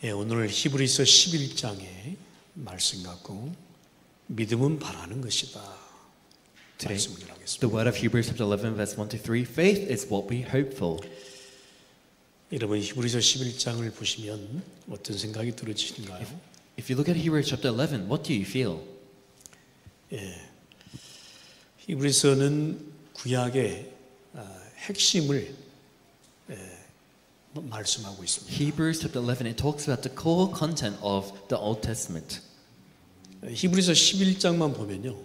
예, 오늘 히브리서 11장의 말씀 갖고 믿음은 바라는 것이다. Today, 말씀을 the 하겠습니다. word of Hebrews chapter 11 verse 1 to 3, faith is what we hope for. 여러분 히브리서 11장을 보시면 어떤 생각이 들어지신가요? If you look at Hebrews chapter 11, what do you feel? 히브리서는 구약의 핵심을 말씀하고 있습니다. Hebrews chapter 11, it talks about the core content of the Old Testament. 히브리서 11장만 보면요,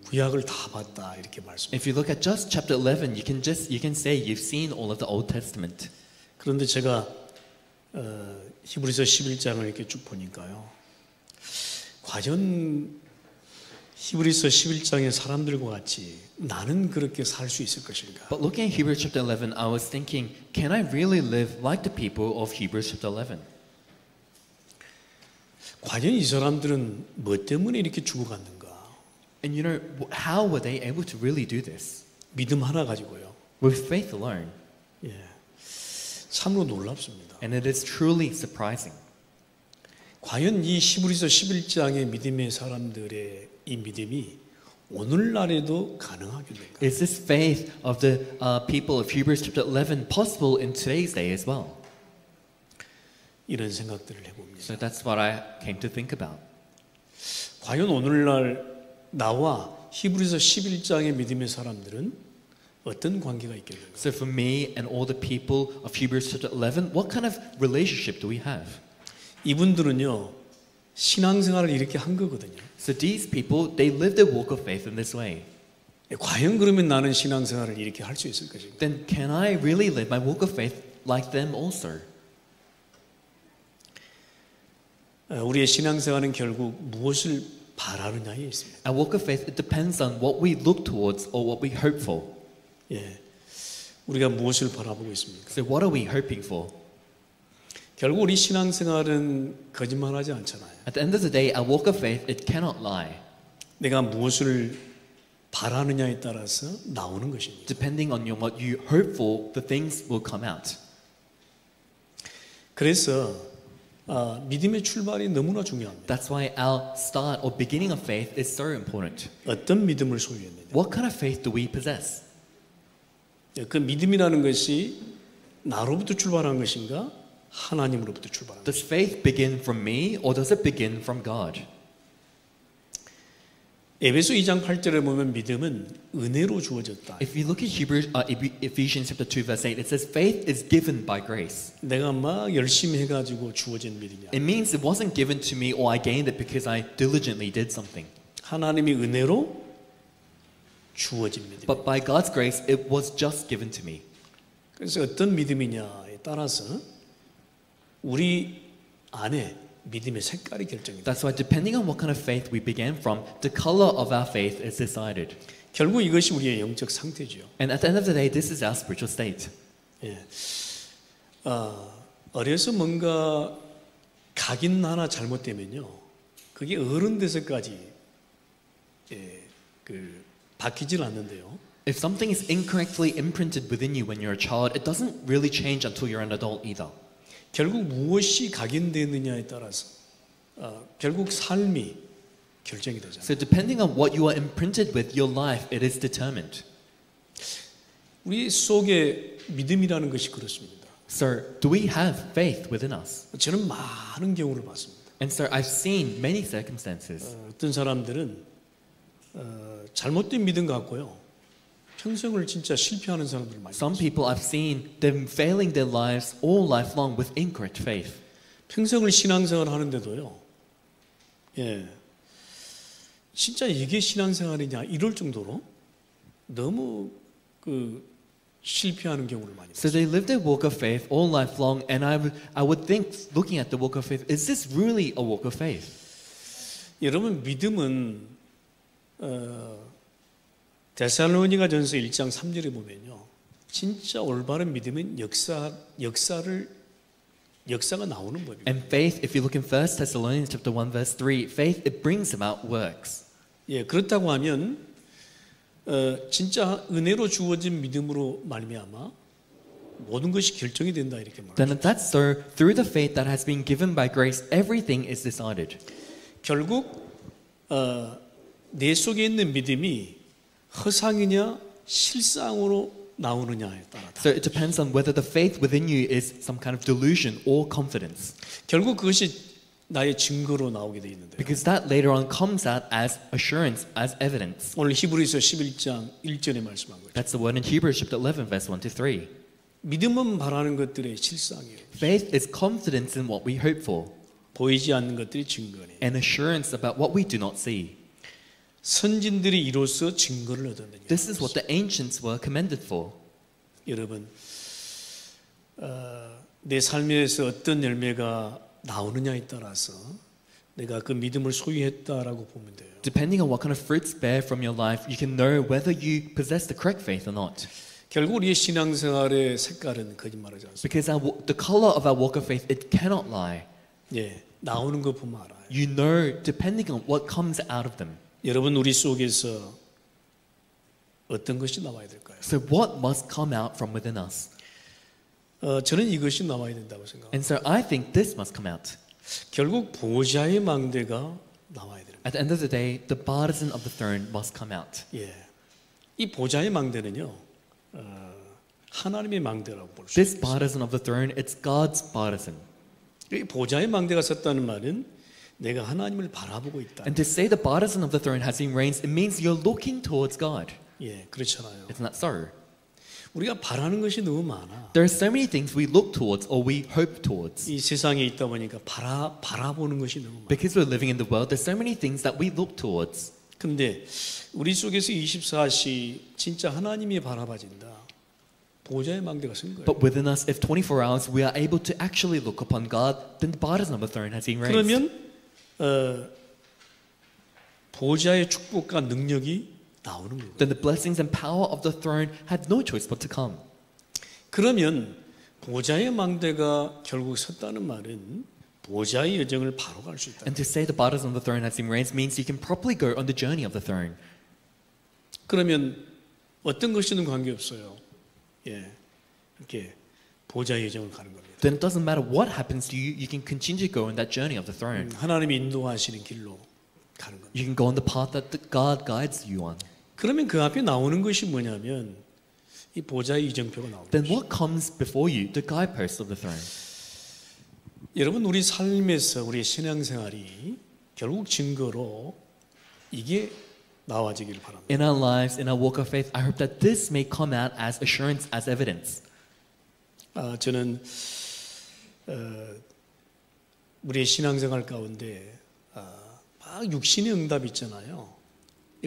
구약을 다 봤다 이렇게 말씀합니다. If you look at just chapter 11, you can say you've seen all of the Old Testament. 그런데 제가 히브리서 11장을 이렇게 쭉 보니까요, 과연 히브리서 11장의 사람들과 같이 나는 그렇게 살 수 있을 것인가? But looking at Hebrews chapter 11, I was thinking, can I really live like the people of Hebrews chapter 11? 과연 이 사람들은 뭐 때문에 이렇게 죽어갔는가? And you know, how were they able to really do this? 믿음 하나 가지고요. With faith alone. 예, 참으로 놀랍습니다. And it is truly surprising. 과연 이 히브리서 11장의 믿음의 사람들의 이 믿음이 오늘날에도 가능하겠는가? Is this faith of the people of Hebrews chapter 11 possible in today's day as well? 이런 생각들을 해봅니다. So that's what I came to think about. 과연 오늘날 나와 히브리서 11장의 믿음의 사람들은 어떤 관계가 있겠는가? So for me and all the people of Hebrews chapter 11, what kind of relationship do we have? 이분들은요, 신앙생활을 이렇게 한 거거든요. So these people, they live their walk of faith in this way. 과연 그러면 나는 신앙생활을 이렇게 할 수 있을 것인가? Then can I really live my walk of faith like them also? 우리의 신앙생활은 결국 무엇을 바라느냐에 있습니다. Our walk of faith, it depends on what we look towards or what we hope for. 예, 우리가 무엇을 바라보고 있습니까? So what are we hoping for? 결국 우리 신앙생활은 거짓말하지 않잖아요. At the end of the day, our walk of faith, it cannot lie. 내가 무엇을 바라느냐에 따라서 나오는 것입니다. Depending on what you hope for, the things will come out. 그래서 믿음의 출발이 너무나 중요합니다. That's why our start or beginning of faith is so important. 어떤 믿음을 소유했느냐? What kind of faith do we possess? 그 믿음이라는 것이 나로부터 출발한 것인가? 하나님으로부터 출발한 것인가? Does faith begin from me or does it begin from God? 에베소 2장 8절에 보면 믿음은 은혜로 주어졌다. If you look at Ephesians chapter 2 verse 8, it says faith is given by grace. 내가 막 열심히 해가지고 주어진 믿음이야. It means it wasn't given to me or I gained it because I diligently did something. 하나님이 은혜로 주어진 믿음. But by God's grace, it was just given to me. 그래서 어떤 믿음이냐에 따라서 우리 안에 믿음의 색깔이 결정이 됩니다. That's why depending on what kind of faith we began from, the color of our faith is decided. 결국 이것이 우리의 영적 상태죠. And at the end of the day, this is our spiritual state. 예. 어려서 뭔가 각인 하나 잘못되면요, 그게 어른 돼서까지 바뀌질 않는데요. If something is incorrectly imprinted within you when you're a child, it doesn't really change until you're an adult either. 결국 무엇이 각인되느냐에 따라서 결국 삶이 결정이 되잖아요. So depending on what you are imprinted with, your life, it is determined. 우리 속에 믿음이라는 것이 그렇습니다. So do we have faith within us? 저는 많은 경우를 봤습니다. And so I've seen many circumstances. 어떤 사람들은 잘못된 믿음 갖고요, 평생을 진짜 실패하는 사람들 많이 Some 봤어요. people I've seen them failing their lives all life long with incorrect faith. 평생을 신앙생활 하는데도요, 예, 진짜 이게 신앙생활이냐 이럴 정도로 너무 실패하는 경우를 많이 So 봤어요. they live their walk of faith all life long, and I would think, looking at the walk of faith, is this really a walk of faith? 여러분 믿음은 데살로니가전서 1장 3절에 보면요, 진짜 올바른 믿음은 역사가 나오는 법입니다. And faith, if you look in 1 Thessalonians chapter 1 verse 3, faith, it brings about works. 예, 그렇다고 하면 진짜 은혜로 주어진 믿음으로 말미암아 모든 것이 결정이 된다 이렇게 말합니다. then if that's so, through the faith that has been given by grace, everything is decided. 결국 내 속에 있는 믿음이 허상이냐 실상으로 나오느냐에 따라 So it depends on whether the faith within you is some kind of delusion or confidence. 결국 그것이 나의 증거로 나오게 돼 있는데요. Because that later on comes out as assurance, as evidence. 오늘 히브리서 11장 1절에 말씀한 거죠. That's the word in Hebrews chapter 11, verse 1 to 3. 믿음은 바라는 것들의 실상이에요. Faith is confidence in what we hope for, 보이지 않는 것들이 증거니. and assurance about what we do not see. 선진들이 이로써 증거를 얻었느냐. This is what the ancients were commended for. 여러분, 내 삶에서 어떤 열매가 나오느냐에 따라서 내가 그 믿음을 소유했다라고 보면 돼요. Depending on what kind of fruits bear from your life, you can know whether you possess the correct faith or not. 결국 우리의 신앙생활의 색깔은 거짓말하지 않습니다. Because the color of our walk of faith, it cannot lie. 예, 나오는 거 보면 알아요. You know, depending on what comes out of them. 여러분 우리 속에서 어떤 것이 나와야 될까요? So what must come out from within us? 저는 이것이 나와야 된다고 생각합니다. And so I think this must come out. 결국 보좌의 망대가 나와야 됩니다. At the end of the day, the partisan of the throne must come out. 예, 이 보좌의 망대는요, 하나님의 망대라고 볼 수 This 있어요. partisan of the throne, it's God's partisan. 이 보좌의 망대가 섰다는 말은 내가 하나님을 바라보고 있다. And to say the partisan of the throne has been raised, it means you're looking towards God. 예, 그렇잖아요. Isn't that so? 우리가 바라는 것이 너무 많아. There are so many things we look towards or we hope towards. 이 세상에 있다 보니까 바라보는 것이 너무 많아. Because we're living in the world, there's so many things that we look towards. 근데 우리 속에서 24시 진짜 하나님이 바라봐진다. 보좌의 망대가 선 거예요. But within us, if 24 hours we are able to actually look upon God, then the partisan of the throne has been raised. 그러면 보좌의 축복과 능력이 나오는 거예요. Then the blessings and power of the throne had no choice but to come. 그러면 보좌의 망대가 결국 섰다는 말은 보좌의 여정을 바로 갈 수 있다. And to say the partisan of the throne has been raised means you can properly go on the journey of the throne. 그러면 어떤 것이든 관계없어요. 예, 이렇게 보좌의 여정을 가는 겁니다. Then it doesn't matter what happens to you, you can continue to go on that journey of the throne. 하나님이 인도하시는 길로 가는 겁니다. You can go on the path that God guides you on. 그러면 그 앞에 나오는 것이 뭐냐면 이 보좌의 이정표가 나옵니다. Then what comes before you? The guideposts of the throne. 여러분 우리 삶에서 우리의 신앙생활이 결국 증거로 이게 나와지기를 바랍니다. In our lives, in our walk of faith, I hope that this may come out as assurance, as evidence. 저는 우리의 신앙생활 가운데 막 육신의 응답 있잖아요.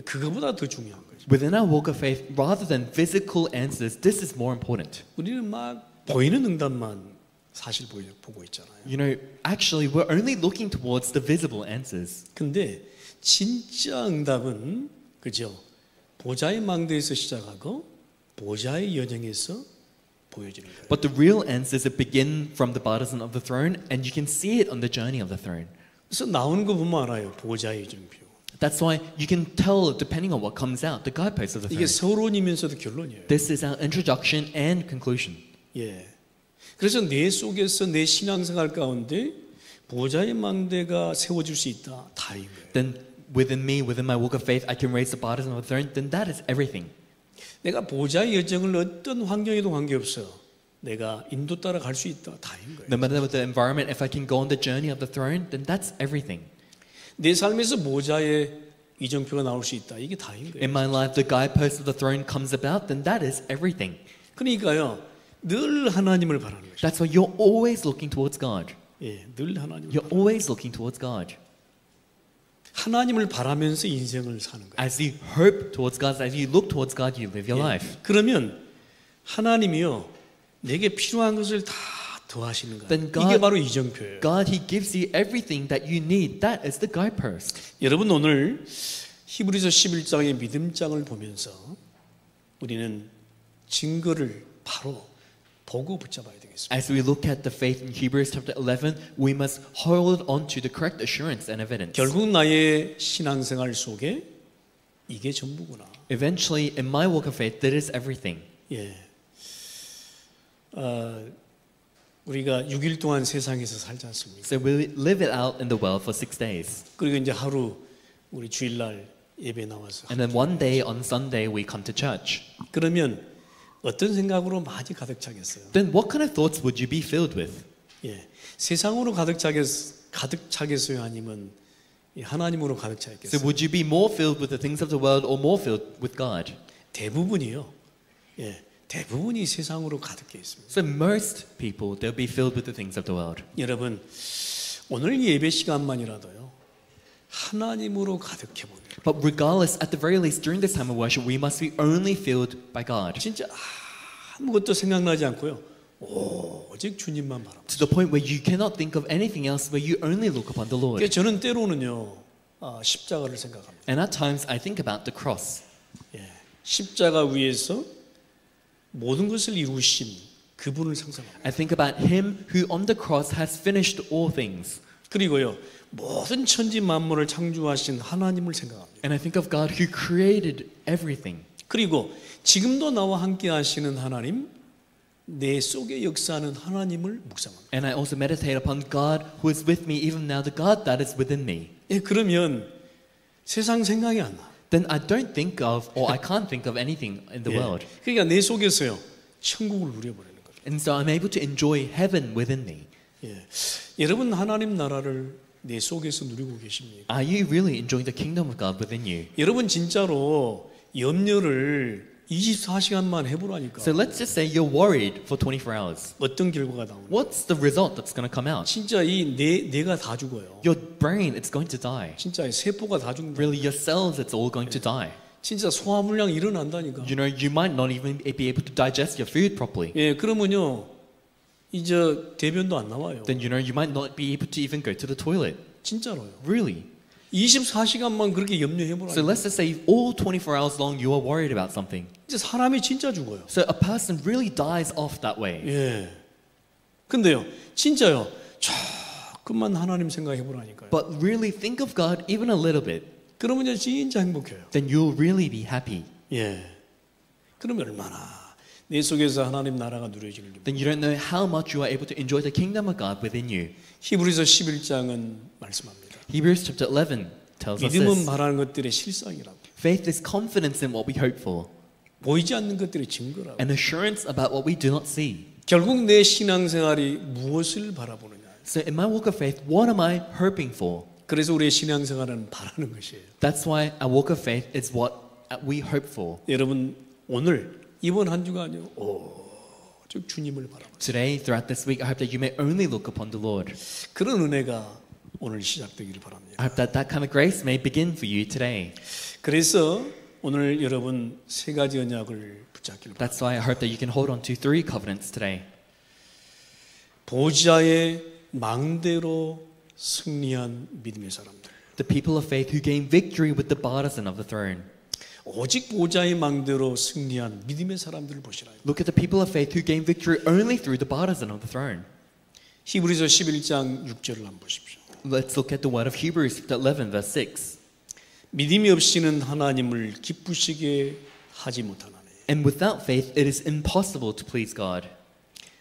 그거보다 더 중요한 거죠. Within our walk of faith, rather than physical answers, this is more important. 우리는 막 보이는 응답만 사실 보고 있잖아요. You know, actually, we're only looking towards the visible answers. 근데 진짜 응답은 그죠? 보좌의 망대에서 시작하고 보좌의 여정에서 보여지는 거예요. But the real answers that begin from the partisan of the throne, and you can see it on the journey of the throne. 그래서 나오는 거 보면 알아요. 보좌의 여정표. That's why you can tell, depending on what comes out, the guideposts of the 이게 throne. 서론이면서도 결론이에요. This is our introduction and conclusion. 예. 그래서 내 속에서 내 신앙생활 가운데 보좌의 망대가 세워질 수 있다. 다인 거예요. Then within me, within my walk of faith, I can raise the partisan of the throne. Then that is everything. 내가 보좌의 여정을 어떤 환경에도 관계없어. 내가 인도 따라 갈 수 있다. 다인 거예요. No matter what the environment, if I can go on the journey of the throne, then that's everything. 내 삶에서 보좌의 이정표가 나올 수 있다. 이게 다인 거예요. In my life, the guidepost of the throne comes about, then that is everything. 그러니까요. 늘 하나님을 바라는 거죠. That's why you're always looking towards God. 예, 늘 하나님을 You're always looking towards God. 하나님을 바라면서 인생을 사는 거예요. As you hope towards God, as you look towards God, you live your life. 그러면 하나님이요 내게 필요한 것을 다 더하시는 거예요. Then God- 이게 바로 이정표예요. God, He gives you everything that you need. That is the guidepost. 여러분 오늘 히브리서 11장의 믿음장을 보면서 우리는 증거를 바로 보고 붙잡아야 되겠습니다. As we look at the faith in Hebrews chapter 11, we must hold on to the correct assurance and evidence. 결국 나의 신앙생활 속에 이게 전부구나. Eventually, in my walk of faith, that is everything. 예. 우리가 6일 동안 세상에서 살지 않습니까? So we live it out in the world for 6 days. 그리고 이제 하루 우리 주일날 예배 나와서 And then one day on Sunday we come to church. 그러면 어떤 생각으로 많이 가득 차겠어요? Then what kind of thoughts would you be filled with? 예, 세상으로 가득 차겠어요? 아니면 하나님으로 가득 So 차겠어요? would you be more filled with the things of the world or more filled with God? 대부분이요. 예, 대부분이 세상으로 가득해 있습니다. So most people, they'll be filled with the things of the world. 여러분, 오늘 예배 시간만이라도요. 하나님으로 가득해 보는. But regardless, at the very least, during this time of worship, we must be only filled by God. 진짜 아무것도 생각나지 않고요. 오직 주님만 바라보고. To the point where you cannot think of anything else, where you only look upon the Lord. 그러니까 저는 때로는요. 십자가를 생각합니다. And at times, I think about the cross. 예, 십자가 위에서 모든 것을 이루신 그분을 상상합니다. I think about Him who on the cross has finished all things. 그리고요. 모든 천지 만물을 창조하신 하나님을 생각합니다. And I think of God who created everything. 그리고 지금도 나와 함께 하시는 하나님, 내 속에 역사하는 하나님을 묵상합니다. And I also meditate upon God who is with me even now, the God that is within me. 예, 그러면 세상 생각이 안 나. Then I don't think of, or I can't think of anything in the 예, world. 그러니까 내 속에서요. 천국을 누려버리는 거예요. And so I'm able to enjoy heaven within me. 예, 여러분 하나님 나라를 내 속에서 누리고 계십니까? Are you really enjoying the kingdom of God within you? 여러분 진짜로 염려를 24시간만 해보라니까. So let's just say you're worried for 24 hours. 어떤 결과가 나오는? What's the result that's going to come out? 진짜 내가 다 죽어요. Your brain, it's going to die. 진짜 세포가 다 죽는다. Really, your cells, it's all going to die. 진짜 소화불량 일어난다니까. You know, you might not even be able to digest your food properly. 예, 그러면요, 이제 대변도 안 나와요. Then, you know, you might not be able to even go to the toilet. 진짜로요. Really. 24시간만 그렇게 염려해보라. So let's just say all 24 hours long you are worried about something. 이제 사람이 진짜 죽어요. So a person really dies off that way. 예. 근데요, 진짜요. 조금만 하나님 생각해보라니까요. But really think of God even a little bit. 그러면 이제 진짜 행복해요. Then you'll really be happy. 예. 그러면 얼마나 내 속에서 하나님 나라가 누려지는지. Then you don't know how much you are able to enjoy the kingdom of God within you. 히브리서 11장은 말씀합니다. Hebrews chapter 11 tells us 믿음은 this. 바라는 것들의 실상이라고. Faith is confidence in what we hope for. 보이지 않는 것들의 증거라고. An assurance about what we do not see. 결국 내 신앙생활이 무엇을 바라보느냐. So in my walk of faith, what am I hoping for? 그래서 우리의 신앙생활은 바라는 것이에요. That's why our walk of faith is what we hope for. 여러분 오늘 이번 한 주간요. 즉 주님을 바라보세요. Today, throughout this week, I hope that you may only look upon the Lord. 그런 은혜가 오늘 시작되기를 바랍니다. I hope that that kind of grace may begin for you today. 그래서 오늘 여러분 세 가지 언약을 붙잡기를 바랍니다. That's why I hope that you can hold on to 3 covenants today. 보좌의 망대로 승리한 믿음의 사람들. The people of faith who gain victory with the partisan of the throne. 오직 보좌의 망대로 승리한 믿음의 사람들을 보시라. Look at the people of faith who gain victory only through the partisan of the throne. 히브리서 11장 6절을 한번 보십시오. Let's look at the word of Hebrews chapter 11 verse 6. 믿음이 없이는 하나님을 기쁘시게 하지 못하나니. And without faith it is impossible to please God.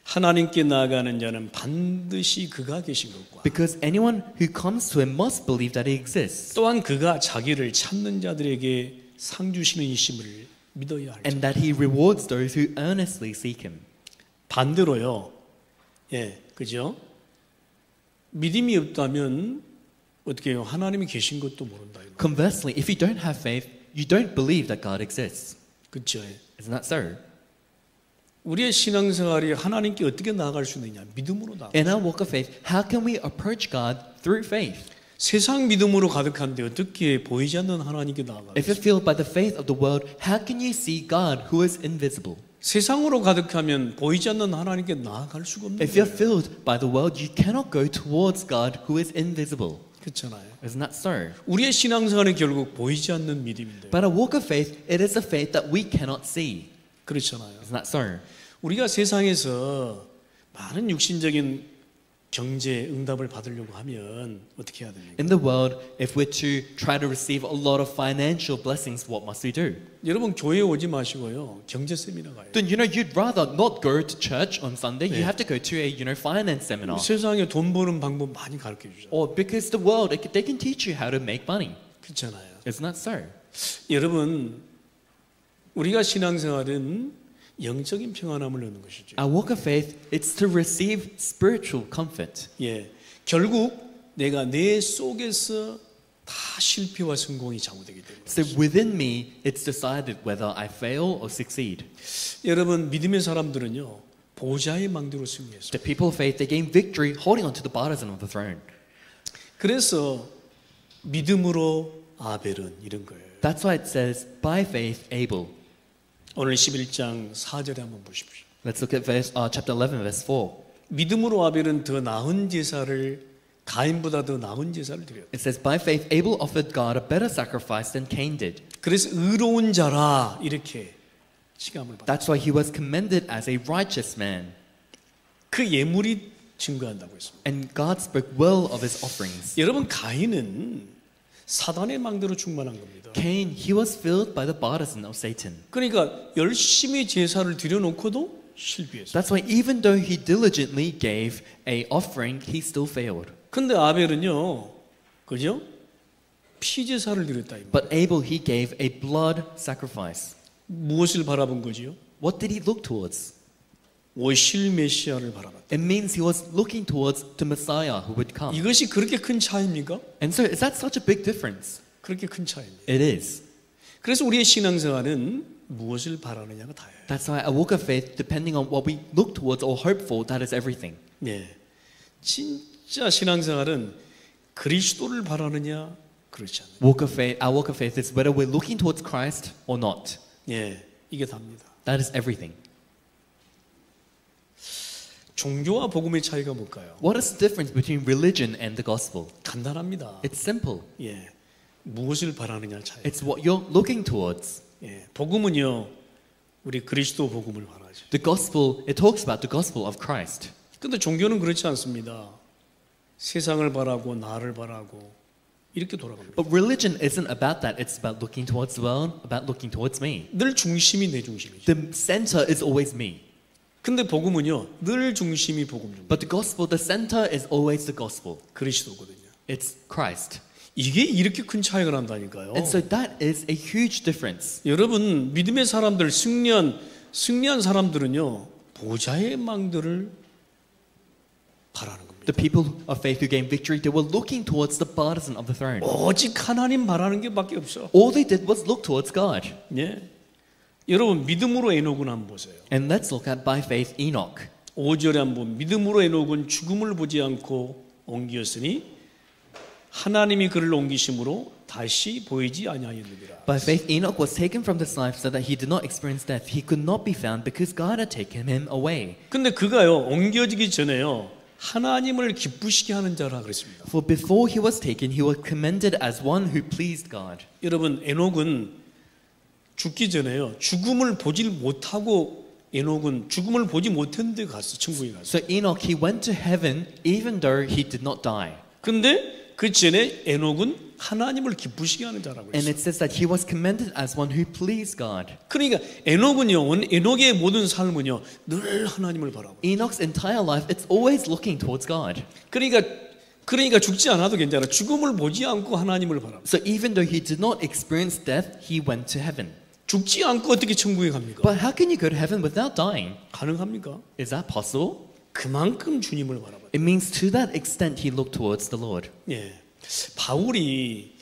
하나님께 나아가는 자는 반드시 그가 계신 것과 Because anyone who comes to him must believe that he exists. 또한 그가 자기를 찾는 자들에게 상 주시는 이심을 믿어야 할지. And that he rewards those who earnestly seek him. 반대로요. 예, 그죠? 믿음이 없다면 어떻게 해요? 하나님이 계신 것도 모른다. Conversely, if you don't have faith, you don't believe that God exists. 그렇죠? Isn't that so? 우리의 신앙생활이 하나님께 어떻게 나아갈 수 있느냐? 믿음으로 나아가. In our walk of faith, how can we approach God through faith? 세상 믿음으로 가득한데 어떻게 보이지 않는 하나님께 나아가? If you're filled by the faith of the world, how can you see God who is invisible? 세상으로 가득하면 보이지 않는 하나님께 나아갈 수가 없는 If you're 거예요. filled by the world, you cannot go towards God who is invisible. 그렇잖아요. Isn't that so? 우리의 신앙생활은 결국 보이지 않는 믿음인데. But our walk of faith, it is a faith that we cannot see. 그렇잖아요. Isn't that so? 우리가 세상에서 많은 육신적인 경제 응답을 받으려고 하면 어떻게 해야 됩니까? In the world, if we're to try to receive a lot of financial blessings, what must we do? 여러분 교회 오지 마시고요. 경제 세미나 가요. Then you'd rather not go to church on Sunday. You have to go to a finance seminar. 세상에 돈 버는 방법 많이 가르쳐 주죠. Or because the world, they can teach you how to make money. 그렇잖아요. Isn't that so? 여러분 우리가 신앙생활은 영적인 평안함을 얻는 것이죠. Our walk of faith, it's to receive spiritual comfort. 예, 결국 내가 내 속에서 다 실패와 성공이 좌우되기 때문에. So within me, it's decided whether I fail or succeed. 여러분 믿음의 사람들은요 보좌의 망대로 승리했어요. The people of faith, they gain victory holding on to the partisan of the throne. 그래서 믿음으로 아벨은 이런 거예요. That's why it says, by faith, Abel. 오늘 11장 4절에 한번 보십시오. Let's look at chapter 11, verse 4. 믿음으로 아벨은 더 나은 제사를 가인보다 더 나은 제사를 드렸다. It says, by faith, Abel offered God a better sacrifice than Cain did. 그래서 의로운 자라 이렇게 칭함을 받았다. That's why he was commended as a righteous man. 그 예물이 증거한다고 했습니다. And God spoke well of his offerings. 여러분 가인은 사단의 망대로 충만한 겁니다. Cain, he was filled by the partisan of Satan. 그러니까 열심히 제사를 드려놓고도 실패했어요. That's why even though he diligently gave a offering, he still failed. 근데 아벨은요, 그죠? 피 제사를 드렸다. But Abel, he gave a blood sacrifice. 무엇을 바라본 거지요? What did he look towards? 오실 메시아를 바라봤다. It means he was looking towards the Messiah who would come. 이것이 그렇게 큰 차이입니까? And so is that such a big difference? 그렇게 큰 차이입니다. It is. 그래서 우리의 신앙생활은 무엇을 바라느냐가 다예요. That's why a walk of faith, depending on what we look towards or hope for, that is everything. 네, 진짜 신앙생활은 그리스도를 바라느냐 그렇지 않느냐. Our walk of faith is whether we're looking towards Christ or not. 네, 이게 답니다. That is everything. 종교와 복음의 차이가 뭘까요? What is the difference between religion and the gospel? 간단합니다. It's simple. 예, 무엇을 바라느냐 차이. It's what you're looking towards. 예, 복음은요, 우리 그리스도 복음을 바라죠. The gospel, it talks about the gospel of Christ. 근데 종교는 그렇지 않습니다. 세상을 바라고 나를 바라고 이렇게 돌아갑니다. But religion isn't about that. It's about looking towards the world, about looking towards me. 늘 중심이 내 중심이죠. The center is always me. 근데 복음은요, 늘 중심이 복음 중. But the gospel, the center is always the gospel. 그리스도거든요. It's Christ. 이게 이렇게 큰 차이가 난다니까요. And so that is a huge difference. 여러분 믿음의 사람들 승리한 사람들은요 보좌의 망대를 바라는 겁니다. The people of faith who gained victory, they were looking towards the partisan of the throne. 오직 하나님 바라는 게밖에 없어. All they did was look towards God. 예. 여러분 믿음으로 에녹은 한번 보세요. And let's look at by faith Enoch. 5절에 한번 믿음으로 에녹은 죽음을 보지 않고 옮기었으니 하나님이 그를 옮기심으로 다시 보이지 아니하였느니라. By faith Enoch was taken from this life so that he did not experience death. He could not be found because God had taken him away. 근데 그가요 옮겨지기 전에요 하나님을 기쁘시게 하는 자라 그랬습니다. For before he was taken, he was commended as one who pleased God. 여러분 에녹은 죽기 전에요 죽음을 보질 못하고 에녹은 죽음을 보지 못했는데 갔어 천국에 갔어. So Enoch, he went to heaven even though he did not die. 근데 그 전에 에녹은 하나님을 기쁘시게 하는 자라고 And 했어요. it says that he was commended as one who pleased God. 그러니까 에녹의 모든 삶은요 늘 하나님을 바라고. Enoch's entire life, it's always looking towards God. 그러니까 죽지 않아도 괜찮아. 죽음을 보지 않고 하나님을 바라고. So even though he did not experience death, he went to heaven. 죽지 않고 어떻게 천국에 갑니까? But how can you go to heaven without dying? 가능합니까? Is that possible? 그만큼 주님을 바라봐. It means to that extent he looked towards the Lord. 예, 바울이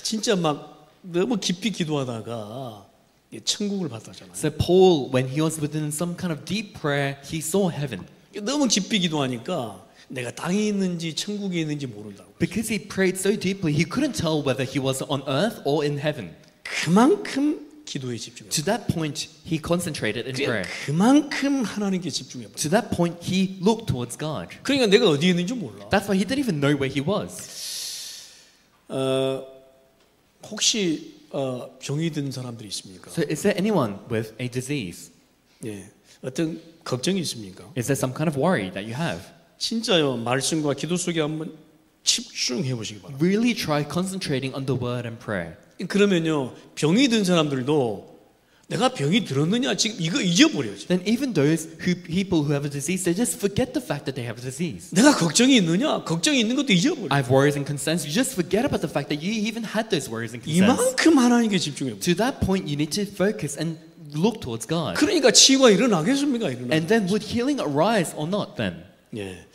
진짜 막 너무 깊이 기도하다가 천국을 봤다잖아요. So Paul, when he was within some kind of deep prayer, he saw heaven. 너무 깊이 기도하니까 내가 땅에 있는지 천국에 있는지 모른다고. Because he prayed so deeply, he couldn't tell whether he was on earth or in heaven. 그만큼 기도에 집중해. To that point, he concentrated in prayer. 그만큼 하나님께 집중해. To that point, he looked towards God. 그러니까 내가 어디에 있는지 몰라. That's why he didn't even know where he was. 혹시 병이 든 사람들이 있습니까? So is there anyone with a disease? 예. 어떤 걱정이 있습니까? Is there some kind of worry that you have? 진짜요. 말씀과 기도 속에 한번 집중해 보시기 바랍니다. Really try concentrating on the word and prayer. 그러면요. 병이 든 사람들도 내가 병이 들었느냐 지금 이거 잊어버려요. Then even those people who have a disease, they just forget the fact that they have a disease. 내가 걱정이 있느냐? 걱정이 있는 것도 잊어버려요. I have worries and concerns. You just forget about the fact that you even had those worries and concerns. 이만큼 하나님께 집중해 보세요. To that point, you need to focus and look towards God. 그러니까 치유가 일어나겠습니까? 일어나. And then would healing arise or not then? 예.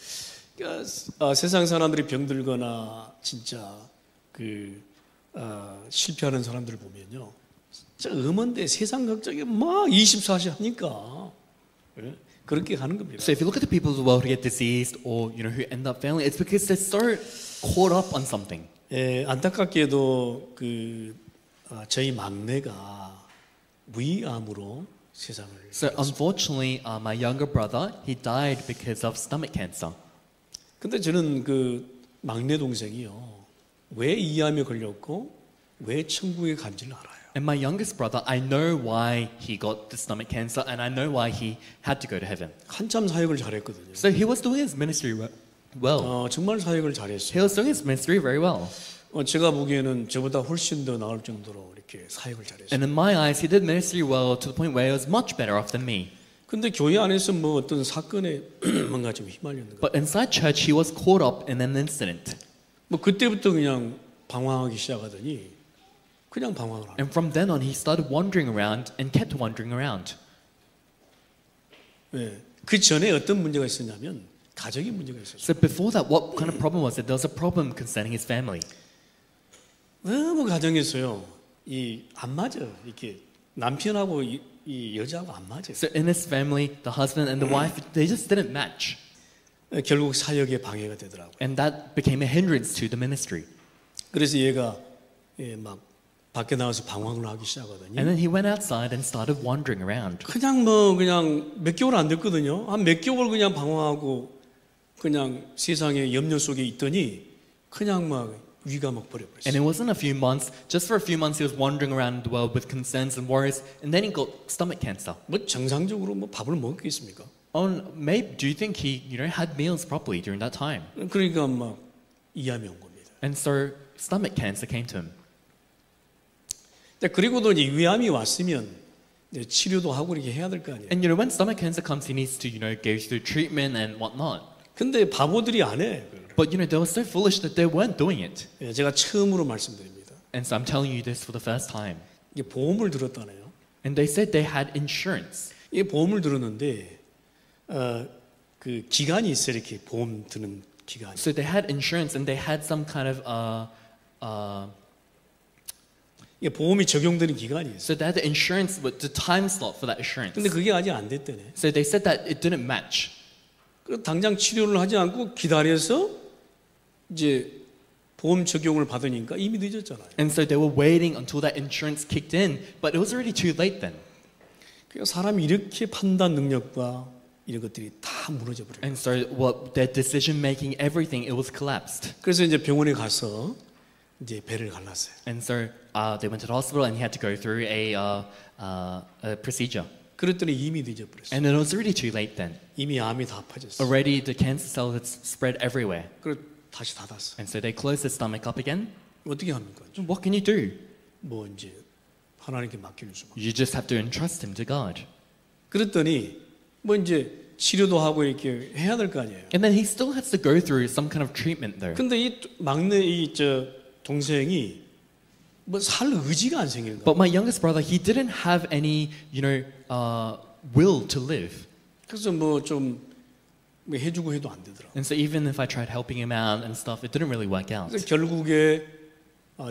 그러니까, 세상 사람들이 병들거나 진짜 실패하는 사람들을 보면요. 진짜 음원데 세상 걱정이 막 24시 하니까 예? 그렇게 가는 겁니다. So if you look at the people of the world who get diseased or who end up failing, it's because they're so caught up on something. 예, 안타깝게도 저희 막내가 위암으로 세상을. So unfortunately, my younger brother, he died because of stomach cancer. 근데 저는 막내 동생이요. 왜 위암에 걸렸고 왜 천국에 간지를 알아요. And my youngest brother, I know why he got the stomach cancer and I know why he had to go to heaven. 한참 사역을 잘했거든요. So he was doing his ministry well. 정말 사역을 잘했어요. He was doing his ministry very well. 제가 보기에는 저보다 훨씬 더 나을 정도로 이렇게 사역을 잘했어요. And in my eyes, he did ministry well to the point where he was much better off than me. 근데 교회 안에서 뭐 어떤 사건에 뭔가 좀 휘말렸는 거예요. But inside church, he was caught up in an incident. 뭐 그때부터 그냥 방황하기 시작하더니 그냥 방황을 하는. And from then on, he started wandering around and kept wandering around. 네. 그 전에 어떤 문제가 있었냐면 가정의 문제가 있었어요. So before that, what kind of problem was it? There was a problem concerning his family. 너무 가정에서요. 안 맞아. 이렇게 남편하고 이 여자하고 안 맞아요. So in his family, the husband and the wife, they just didn't match. 결국 사역에 방해가 되더라고요. And that became a hindrance to the ministry. 그래서 얘가 막 밖에 나가서 방황을 하기 시작하더니 And then he went outside and started wandering around. 그냥 몇 개월 안 됐거든요. 한 몇 개월 그냥 방황하고 그냥 세상의 염려 속에 있더니 그냥 막 위가 막 버려버렸어요. And it wasn't a few months, just for a few months he was wandering around the world with concerns and worries, and then he got stomach cancer. 뭐 정상적으로 뭐 밥을 먹겠습니까? Maybe do you think he, had meals properly during that time? 그러니까 막 이암이 온 겁니다. And so stomach cancer came to him. 그리고도 이제 위암이 왔으면 이제 치료도 하고 이렇게 해야 될 거 아니에요. And when stomach cancer comes, he needs to, go through treatment and whatnot. 근데 바보들이 안 해. But they were so foolish that they weren't doing it. 제가 처음으로 말씀드립니다. And so I'm telling you this for the first time. 이게 보험을 들었다네요. And they said they had insurance. 이 보험을 들었는데 그 기간이 있어요. 이렇게 보험 드는 기간이. So they had insurance and they had some kind of 이게 보험이 적용되는 기간이 있어요. so they had the insurance with the time slot for that insurance. 근데 그게 아직 안 됐다네. So they said that it didn't match. 그래서 당장 치료를 하지 않고 기다려서 이제 보험 적용을 받으니까 이미 늦었잖아요. And so they were waiting until that insurance kicked in, but it was already too late then. 그러니까 사람이 이렇게 판단 능력과 이런 것들이 다 무너져 버려요. And so their decision making, everything, it was collapsed. 그래서 이제 병원에 가서 이제 배를 갈랐어요. And so they went to the hospital and he had to go through a procedure. 그랬더니 이미 늦어버렸어요. And it was already too late then. 이미 암이 다 퍼졌어요. Already the cancer cell had spread everywhere. 그래서 다시 닫았어요. And so they closed the stomach up again. 어떻게 합니까? So what can you do? 뭐 이제 하나님께 맡기는 수만. You just have to entrust him to God. 그랬더니 뭐 이제 치료도 하고 이렇게 해야 될 거 아니에요. And then he still has to go through some kind of treatment though. 근데 이 막내 동생이 뭐 살 의지가 안 생기는 거예요. But my youngest brother, he didn't have any, will to live. 그래서 뭐 좀 해주고 해도 안 되더라고. And so even if I tried helping him out and stuff, it didn't really work out. 그래서 결국에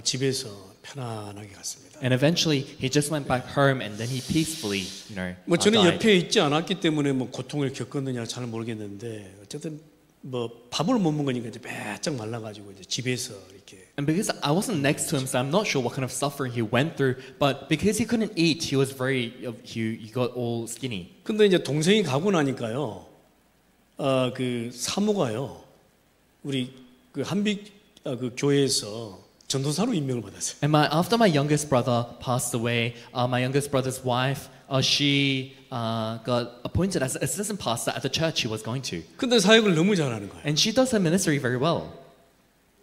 집에서 편안하게 갔습니다. And eventually, he just went back home, and then he peacefully, 뭐 저는 died. 옆에 있지 않았기 때문에 뭐 고통을 겪었느냐 잘 모르겠는데 어쨌든 뭐 밥을 못 먹으니까 이제 바짝 말라가지고 이제 집에서 이렇게. And because I wasn't next to him, so I'm not sure what kind of suffering he went through. But because he couldn't eat, he was he got all skinny. 근데 이제 동생이 가고 나니까요, 그 사모가요, 우리 그 한빛 그 교회에서 전도사로 임명을 받았어요. And after my youngest brother passed away, my youngest brother's wife, she got appointed as assistant pastor at the church he was going to. 근데 사역을 너무 잘하는 거예요. And she does her ministry very well.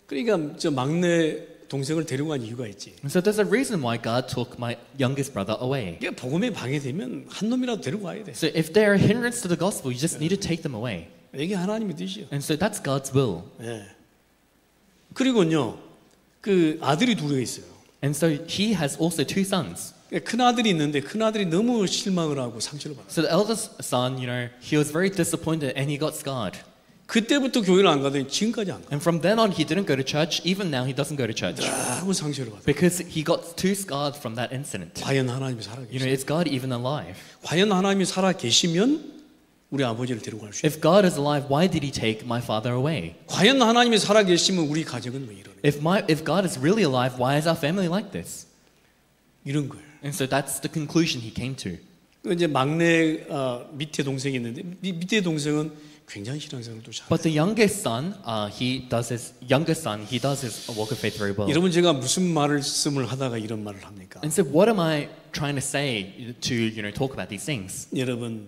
그러니까 저 막내 동생을 데려간 이유가 있지. And so there's a reason why God took my youngest brother away. 이게 복음에 방해되면 한 놈이라도 데려가야 돼. So if they're a hindrance to the gospel, you just need to take them away. 이게 하나님의 뜻이요. And so that's God's will. 예. 그리고요, 그 아들이 둘이 있어요. And so he has also two sons. 큰 아들이 있는데 큰 아들이 너무 실망을 하고 상처를 받았어요. So the eldest son, he was very disappointed and he got scarred. 그때부터 교회를 안 가더니 지금까지 안 가. And from then on, he didn't go to church. Even now, he doesn't go to church 하고 상처를 받아. because he got too scarred from that incident. 과연 하나님이 살아 계시? Is God even alive? 과연 하나님이 살아 계시면 우리 아버지를 데리고 갈 수 있어요. If God is alive, why did he take my father away? 과연 하나님이 살아 계시면 우리 가정은 왜 이러냐? If God is really alive, why is our family like this? 이런 거예요. And so that's the conclusion he came to. 이제 막내 밑에 동생이 있는데 밑에 동생은 굉장히 신앙생활도 잘. But the youngest son, he does his walk of faith very well. 여러분 제가 무슨 말을 쓰을 하다가 이런 말을 합니까? And so what am I trying to say to talk about these things? 여러분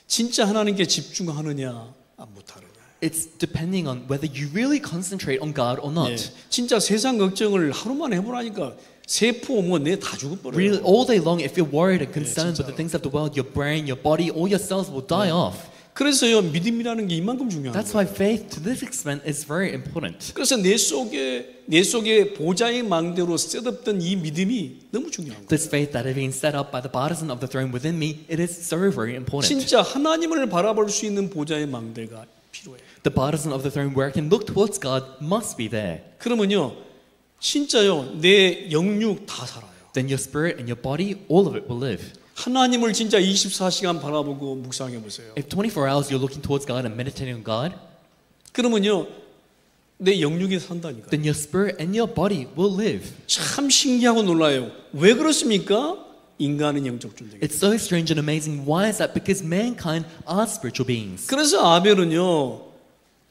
진짜 하나님께 집중하느냐 못하느냐. It's depending on whether you really concentrate on God or not. 예, 진짜 세상 걱정을 하루만 해보라니까 세포 뭐 내 다 죽어버려요. Really, all day long, if you're worried and concerned 진짜로. with the things of the world, your brain, your body, all your cells will die off. 그래서요 믿음이라는 게 이만큼 중요한 That's 거예요. why faith, to this extent, is very important. 그래서 내 속에 보좌의 망대로 셋업된 이 믿음이 너무 중요한 거예요. This faith that has been set up by the partisan of the throne within me, it is so very important. 진짜 하나님을 바라볼 수 있는 보좌의 망대가 필요해요. The partisan of the throne where I can look towards God must be there. 그러면요 진짜요 내 영육 다 살아요. Then your spirit and your body, all of it will live. 하나님을 진짜 24시간 바라보고 묵상해 보세요. If 24 hours you're looking towards God and meditating on God, 그러면요 내 영육이 산다니까. then your spirit and your body will live. 참 신기하고 놀라요. 왜 그렇습니까? 인간은 영적 존재예요. It's so strange and amazing. Why is that? Because mankind are spiritual beings. 그래서 아벨은요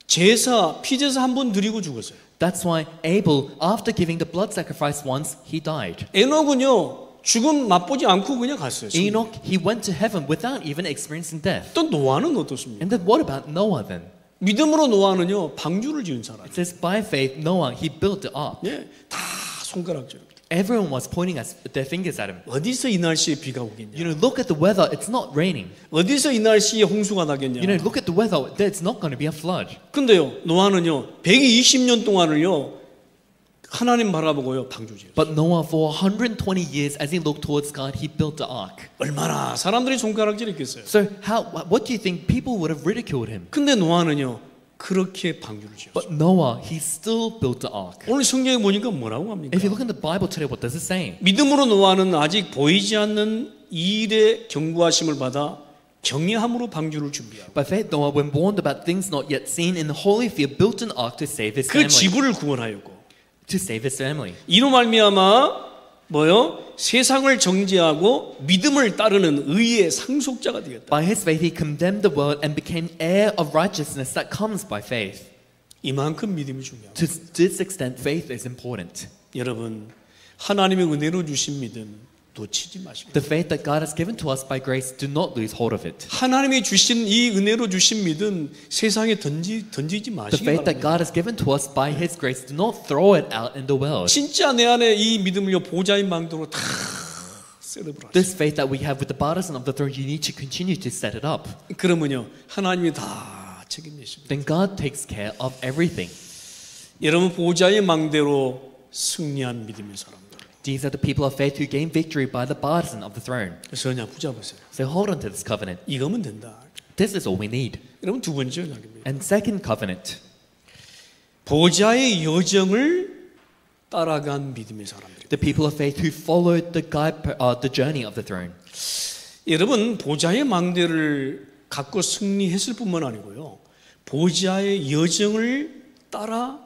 피제사 한 번 드리고 죽었어요. That's why Abel, after giving the blood sacrifice once, he died. 에녹은요 죽음 맛보지 않고 그냥 갔어요. Enoch, he went to heaven without even experiencing death. 또 노아는 어떻습니까? And then what about Noah then? 믿음으로 노아는요 방주를 지은 사람. It says by faith, Noah, he built the ark. 예, 다 손가락질. Everyone was pointing their fingers at him. 어디서 이 날씨에 비가 오겠냐? Look at the weather. It's not raining. 어디서 이 날씨에 홍수가 나겠냐? Look at the weather. There's not going to be a flood. 근데요 노아는요 120년 동안을요 하나님 바라보고요 방주지었어요. But Noah, for 120 years, as he looked towards God, he built the ark. 얼마나 사람들이 손가락질했겠어요. So what do you think? People would have ridiculed him. 근데 노아는요 그렇게 방주를 지었어요. But Noah, he still built the ark. 오늘 성경에 보니까 뭐라고 합니까? If you look in the Bible today, what does it say? 믿음으로 노아는 아직 보이지 않는 이 일에 경고하심을 받아 경외함으로 방주를 준비하고 By faith, Noah, when warned about things not yet seen, in holy fear, built an ark to save his 그 family. 지구를 구원하였고 To save his family. 이로 말미암아 세상을 정죄하고 믿음을 따르는 의의 상속자가 되었다. By his faith, he condemned the world and became heir of righteousness that comes by faith. 이만큼 믿음이 중요합니다. To this extent, faith is important. 여러분 하나님의 은혜로 주신 믿음 놓치지 마시고 The faith that God has given to us by grace, do not lose hold of it. 하나님이 주신 이 은혜로 주신 믿음 세상에 던지지 The 마시기 faith that 바랍니다. God has given to us by His grace, do not throw it out in the world. 진짜 내 안에 이 믿음을요 보좌의 망도로 다 셋업을 하세요. This faith that we have with the partisan of the throne, you need to continue to set it up. 그러면요 하나님이 다 책임지십니다. Then God takes care of everything. 여러분 보좌의 망대로 승리한 믿음의 사람들. These are the people of faith who gain victory by the partisan of the throne. 그래서 그냥 붙잡으세요. So hold on to this covenant. 이거면 된다. This is all we need. 여러분 두 번째 언약입니다. And second covenant, 보좌의 여정을 따라간 믿음의 사람들. the people of faith who followed the journey of the throne. 여러분 보좌의 망대를 갖고 승리했을 뿐만 아니고요. 보좌의 여정을 따라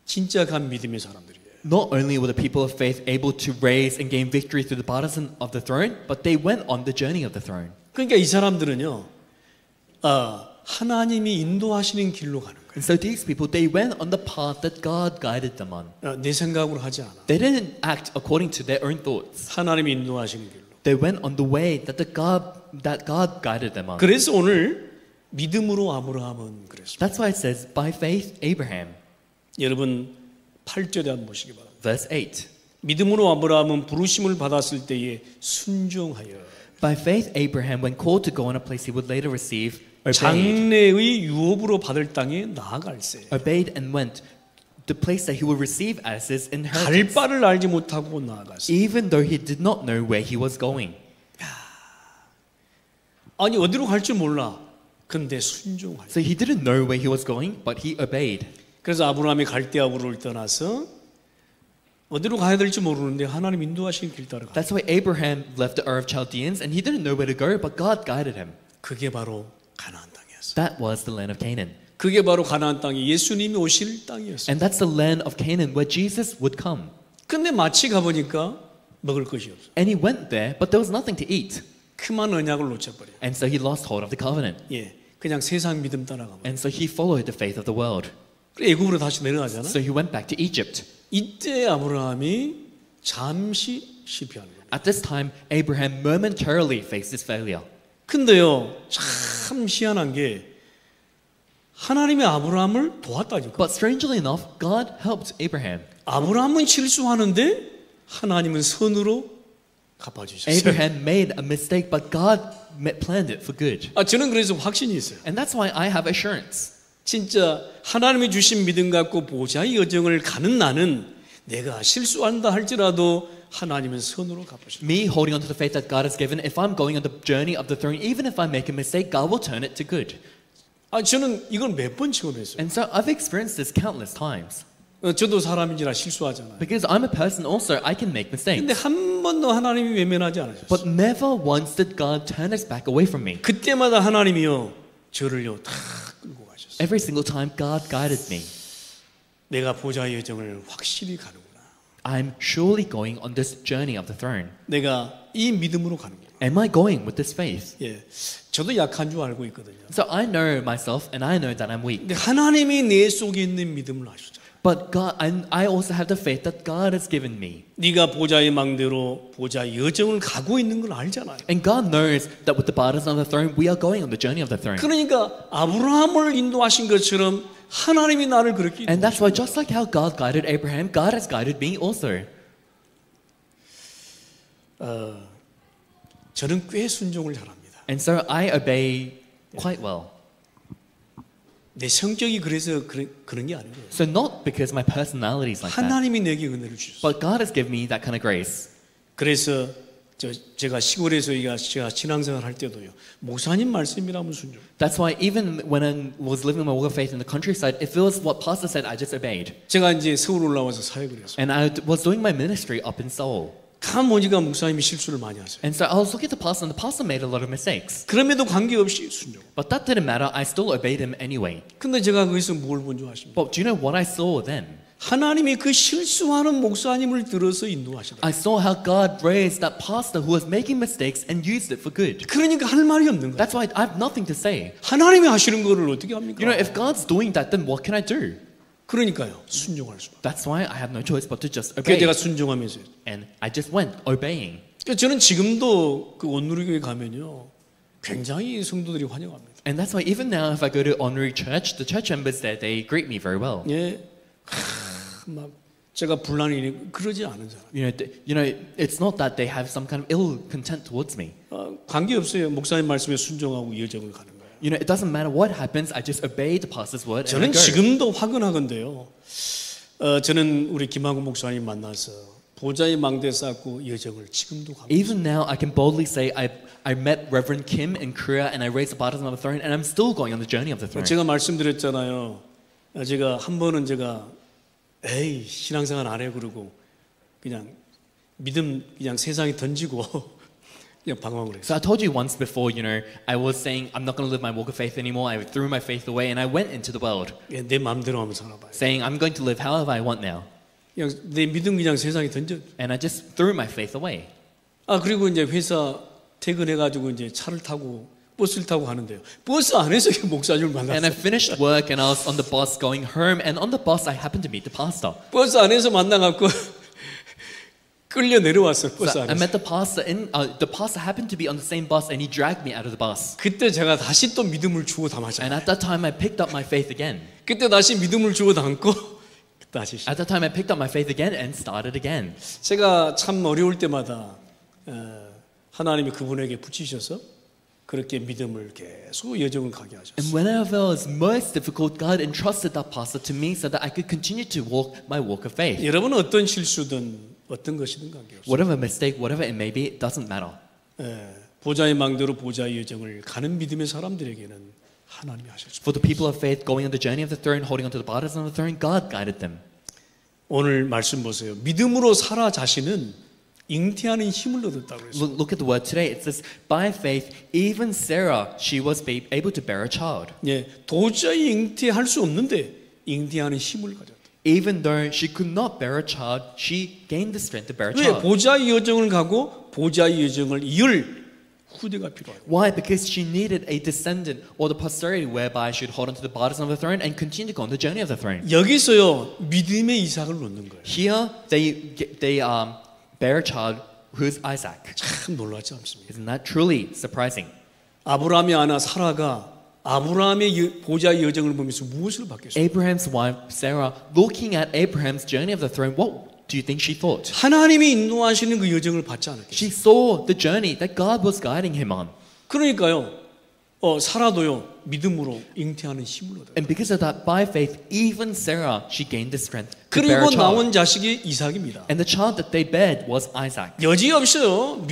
진짜 간 믿음의 사람들이에요. Not only were the people of faith able to raise and gain victory through the partisan of the throne, but they went on the journey of the throne. 그러니까 이 사람들은요, 하나님이 인도하시는 길로 가는 거예요. And so these people, they went on the path that God guided them on. 내 생각으로 하지 않아. They didn't act according to their own thoughts. 하나님이 인도하시는 길로. They went on the way that God guided them on. 그래서 오늘 믿음으로 아브라함은 그랬습니다. That's why it says, by faith, Abraham. 여러분 8절에 한번 보시기 바랍니다. Verse 8. 믿음으로 아브라함은 부르심을 받았을 때에 순종하여 By faith, Abraham, when called to go on a place he would later receive, obeyed. 장래의 유업으로 받을 땅에 나아갈세. Obeyed and went the place that he would receive as his 갈 inheritance, 바를 알지 못하고 나아갔어. even though he did not know where he was going. 아니 어디로 갈지 몰라. 근데 순종하여. So he didn't know where he was going, but he obeyed. 그래서 아브라함이 갈대아우를 떠나서 어디로 가야 될지 모르는데 하나님 인도하신 길 따라 가. That's why Abraham left the Ur of Chaldeans, and he didn't know where to go, but God guided him. 그게 바로 가나안 땅이었어. That was the land of Canaan. 그게 바로 가나안 땅이 예수님이 오실 땅이었어. And that's the land of Canaan where Jesus would come. 근데 마치 가보니까 먹을 것이 없어. And he went there, but there was nothing to eat. 그만 언약을 놓쳐버려. And so he lost hold of the covenant. 예, 그냥 세상 믿음 따라가. And so he followed the faith of the world. 애굽으로 다시 내려가잖아. So he went back to Egypt. 이때 아브라함이 잠시 실패하는 거예요. At this time, Abraham momentarily faced his failure. 근데요, 참 희한한 게 하나님이 아브라함을 도왔다니까. But strangely enough, God helped Abraham. 아브라함은 실수하는데 하나님은 선으로 갚아주셨어요. Abraham made a mistake, but God planned it for good. 저는 그래서 확신이 있어요. And that's why I have assurance. 진짜 하나님이 주신 믿음 갖고 보좌의 여정을 가는 나는 내가 실수한다 할지라도 하나님은 선으로 갚으십니다. Me holding on to the faith that God has given, if I'm going on the journey of the throne, even if I make a mistake, God will turn it to good. 저는 이걸 몇 번 경험했어요. And so I've experienced this countless times. 저도 사람인지라 실수하잖아요. Because I'm a person also, I can make mistakes. 근데 한 번도 하나님이 외면하지 않으셨어요. But never once did God turn his back away from me. 그때마다 하나님이요 저를요 다 끌고 가셨어요. Every single time God guided me. 내가 보좌의 여정을 확실히 가는구나. I'm surely going on this journey of the throne. 내가 이 믿음으로 가는구나. Am I going with this faith? 예, 저도 약한 줄 알고 있거든요. So I know myself and I know that I'm weak. 근데 하나님이 내 속에 있는 믿음을 아시죠. But God, I also have the faith that God has given me. 네가 보좌의 망대로 보좌의 여정을 가고 있는 걸 알잖아요. And God knows that with the burdens on the throne, we are going on the journey of the throne. 그러니까 아브라함을 인도하신 것처럼 하나님이 나를 그렇게 And that's why just like how God guided Abraham, God has guided me also. 저는 꽤 순종을 잘합니다. And so I obey quite well. 내 성격이 그래서 그런 게 아니고요. So not because my personality is like that, 하나님이 내게 은혜를 주셨어요. but God has given me that kind of grace. 그래서 제가 시골에서 제가 신앙생활 할 때도요. 목사님 말씀이라면 순종. That's why even when I was living my walk of faith in the countryside, if it was what pastor said, I just obeyed. 제가 이제 서울 올라와서 사역을 했어요. And I was doing my ministry up in Seoul. 가보니까 목사님이 실수를 많이 하세요. And so I was looking at the pastor, and the pastor made a lot of mistakes. 그럼에도 관계없이 순종. But that didn't matter. I still obeyed him anyway. 근데 제가 거기서 뭘 본 줄 아십니까? But do you know what I saw then? 하나님이 그 실수하는 목사님을 들어서 인도하시더라고요. I saw how God raised that pastor who was making mistakes and used it for good. 그러니까 할 말이 없는 거예요. That's why I have nothing to say. 하나님이 하시는 거를 어떻게 합니까? You know, if God's doing that, then what can I do? 그러니까요. 순종할 수밖에. That's why I have no choice but to just 그래서 obey. 제가 순종하면서 And I just went obeying. 저는 지금도 그 온누리교회 가면요. 굉장히 성도들이 환영합니다. And that's why even now if I go to Honorary Church, the church members there, they greet me very well. 예. 막 제가 불난이 그러지 않은 사람. You know, it's not that they have some kind of ill content towards me. 관계없어요. 목사님 말씀에 순종하고 여정을 가는 거예요. You know, it doesn't matter what happens. I just obey the pastor's word and I 저는 go. 지금도 화근하건데요. 저는 우리 김학우 목사님 만나서 보좌의 망대 쌓고 여정을 지금도 가고 있어요. Even now, I can boldly say I met Reverend Kim in Korea and I raised the baptism of the throne and I'm still going on the journey of the throne. 제가 말씀드렸잖아요. 제가 한 번은 제가 에이 신앙생활 안 해 그러고 그냥 믿음 그냥 세상에 던지고 그냥 방황을 했어요. So I told you once before, you know, I was saying I'm not going to live my walk of faith anymore. I threw my faith away and I went into the world, 예, 내 마음대로 하면 살아봐요. saying I'm going to live however I want now. 그냥 내 믿음 그냥 세상에 던져. And I just threw my faith away. 그리고 이제 회사 퇴근해가지고 이제 차를 타고 버스를 타고 가는데요. 버스 안에서 목사님을 And I 만났어요. finished work and I was on the bus going home. And on the bus, I happened to meet the pastor. 버스 안에서 만나갖고 끌려 내려왔어요. 버스 So I 안에서. met the pastor. The pastor happened to be on the same bus, and he dragged me out of the bus. 그때 제가 다시 또 믿음을 주워 담았잖아요. And at that time, I picked up my faith again. 그때 다시 믿음을 주워 담고 다시. At that time, I picked up my faith again and started again. 제가 참 어려울 때마다 하나님이 그분에게 붙이셔서 그렇게 믿음을 계속 여정을 가게 하셨어요. And whenever it was most difficult, God entrusted that pastor to me so that I could continue to walk my walk of faith. 여러분은 어떤 실수든 어떤 것이든 관계없어요. Whatever mistake, whatever it may be, it doesn't matter. 보좌의 망대로 보좌의 여정을 가는 믿음의 사람들에게는 하나님이 하셨습니다. For the people of faith going on the journey of the throne, holding on to the borders of the throne, God guided them. 오늘 말씀 보세요. 믿음으로 사라 자신은 잉태하는 힘을 얻었다고 그랬어요. Look at the word today. It says, by faith, even Sarah, she was able to bear a child. 예, 도저히 잉태할 수 없는데 잉태하는 힘을 가졌다. Even though she could not bear a child, she gained the strength to bear a 왜? child. 보좌의 여정을 가고 보좌의 여정을 이을 후대가 필요해요. Why? Because she needed a descendant or the posterity whereby she would hold on to the borders of the throne and continue to go on the journey of the throne. 여기서요 믿음의 이삭을 놓는 거예요. Here, they bear a child who is Isaac. 참 놀랍지 않습니까? Isn't that truly surprising? 아브라함의 아나 사라가 아브라함의 보좌의 여정을 보면서 무엇을 받겠어요? Abraham's wife, Sarah, looking at Abraham's journey of the throne, what do you think she thought? 하나님이 인도하시는 그 여정을 받지 않았겠어요? She saw the journey that God was guiding him on. 그러니까요 사라도요 믿음으로 잉태하는 힘을 얻어요. And because of that, by faith, even Sarah, she gained the strength to bear 그리고 a child. 나온 자식이 이삭입니다. And the child that they bared was Isaac. 여지없어요.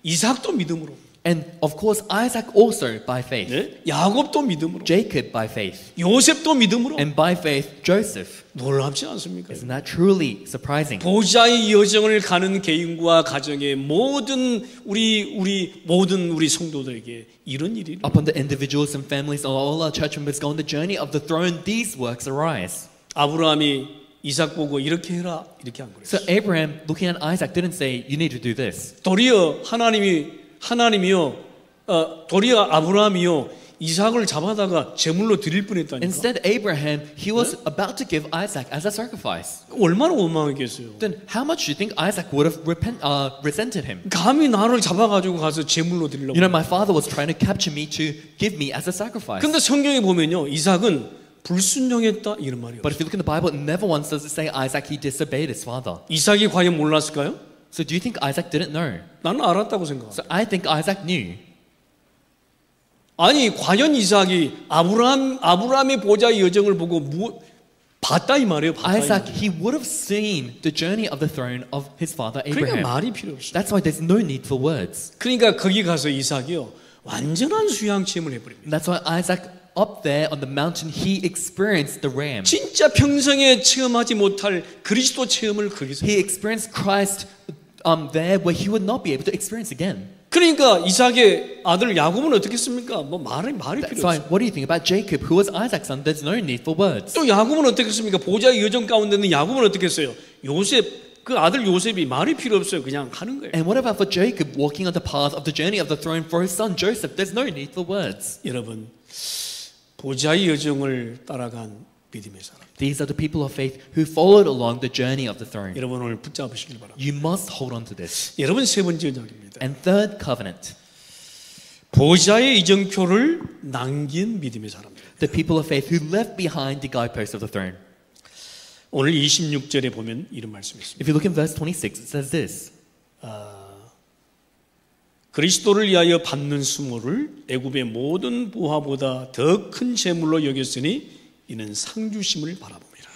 이삭도 믿음으로. And of course, Isaac also by faith. 네? 야곱도 믿음으로. Jacob by faith. 요셉도 믿음으로. And by faith, Joseph. 놀랍지 않습니까? Isn't that truly surprising? 보좌의 여정을 가는 개인과 가정의 모든 우리 성도들에게 이런 일이 Upon the individuals and families of all our church members go on the journey of the throne, these works arise. 아브라함이 이삭 보고 이렇게 해라 이렇게 안 So 그랬어요. Abraham, looking at Isaac, didn't say, you need to do this. 도리어 도리어 아브라함이요 이삭을 잡아다가 제물로 드릴 뻔했다니까. Instead, Abraham, he was about to give Isaac as a sacrifice. 얼마나 원망했겠어요. Then how much do you think Isaac would have resented him? 감히 나를 잡아가지고 가서 제물로 드리려고. You know, my father was trying to capture me to give me as a sacrifice. 근데 성경에 보면요 이삭은 불순종했다 이런 말이에요. But if you look in the Bible, it never once does it say Isaac, he disobeyed his father. 이삭이 과연 몰랐을까요? So do you think Isaac didn't know? 나는 알았다고 생각합니다. So I think Isaac knew. 아니 과연 이삭이 아브라함의 보좌의 여정을 보고 봤다 이 말이에요. 봤다 이 Isaac, 말이에요. he would have seen the journey of the throne of his father 그러니까 Abraham. 말이 필요 없어요. That's why there's no need for words. 그러니까 거기 가서 이삭이요 완전한 수양 체험을 해버립니다. And that's why Isaac, up there on the mountain, he experienced the ram. 진짜 평생에 체험하지 못할 그리스도 체험을 거기서. He experienced Christ there where he would not be able to experience again. 그러니까 이삭의 아들 야곱은 어떻게 했습니까? 말이 That's 필요 why, 없어요. what do you think about Jacob, who was Isaac's son? There's no need for words. 또 야곱은 어떻게 했습니까? 보좌의 여정 가운데 있는 야곱은 어떻게 했어요? 그 아들 요셉이 말이 필요 없어요. 그냥 하는 거예요. And what about for Jacob walking on the path of the journey of the throne for his son Joseph? There's no need for words. 여러분 보좌의 여정을 따라간 믿음의 사람. These are the people of faith who followed along the journey of the throne. 여러분 오늘 붙잡으시길 바랍니다. You must hold on to this. 여러분 세 번째 언약입니다. And third covenant, 보좌의 이정표를 남긴 믿음의 사람들. the people of faith who left behind the guideposts of the throne. 오늘 26절에 보면 이런 말씀이 있습니다. If you look in verse 26, it says this. 그리스도를 위하여 받는 수모를 애굽의 모든 보화보다 더 큰 재물로 여겼으니 이는 상주심을 바라봅니다.